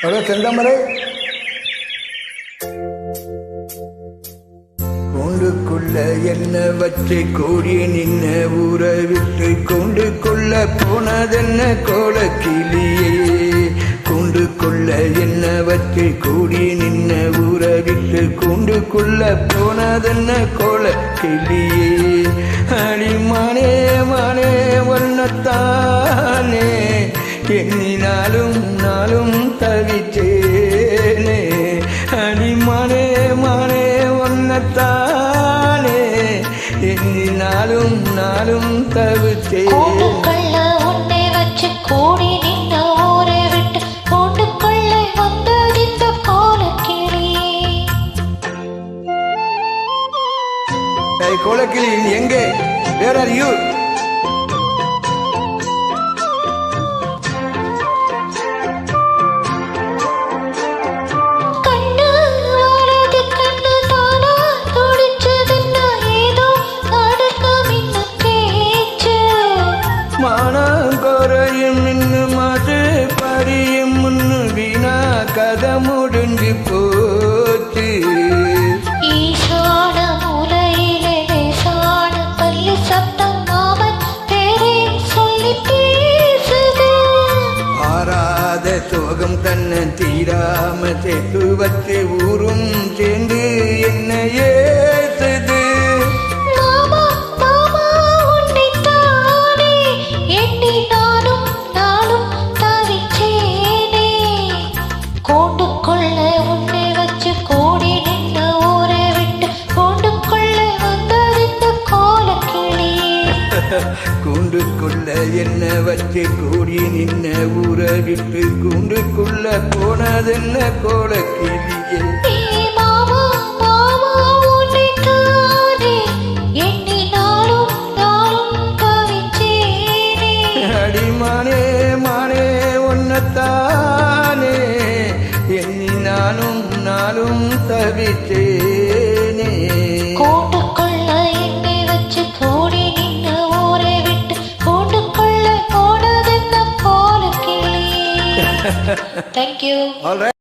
Hello செந்தாமரை, கூண்டுக்குள்ள என்ன வச்சு கூடி நின்ன ஊரை விட்டு கூண்டுக்குள்ள போனதென்ன கோலக்கிளியே. கூண்டுக்குள்ள என்ன வச்சு கூடி நின்ன ஊரை விட்டு கூண்டுக்குள்ள போனதென்ன கோலக்கிளியே. அடிமானே மானே வண்ணத்தானே எண்ணினாலும் நாளும் தவிச்சேனே. அடிமானே மானே ஒன்னத்தானே எண்ணினாலும் நாளும் தவிச்சேனே. உன்னை வச்சு கூடி நின்ற ஊரை விட்டு கூண்டுக்குள்ள வந்ததிந்த கோலக்கிளி. கோலக்கிளி எங்கே? Where are you? மானங்கோரையும் இன்னும் மாசு பறியும் முன்னு வீணா கதை முடிஞ்சு போச்சு. ஈசான மூலையிலே லேசான பள்ளி சத்தம் மாமன் பேரே சொல்லி பேசுது. ஆறாத சோகம் தன்னை தீராம சேர்த்து வச்சு ஊரும் சேர்ந்து என்ன ஏசுது. கூண்டுக்குள்ள என்ன வச்சு கூடி நின்ன ஊரை விட்டு கூண்டுக்குள்ள போனதென்ன கோலக்கிளியே. அடிமானே மானே ஒன்னத்தானே எண்ணி நானும் நாளும் தவிச்சேனே. Thank you. All right.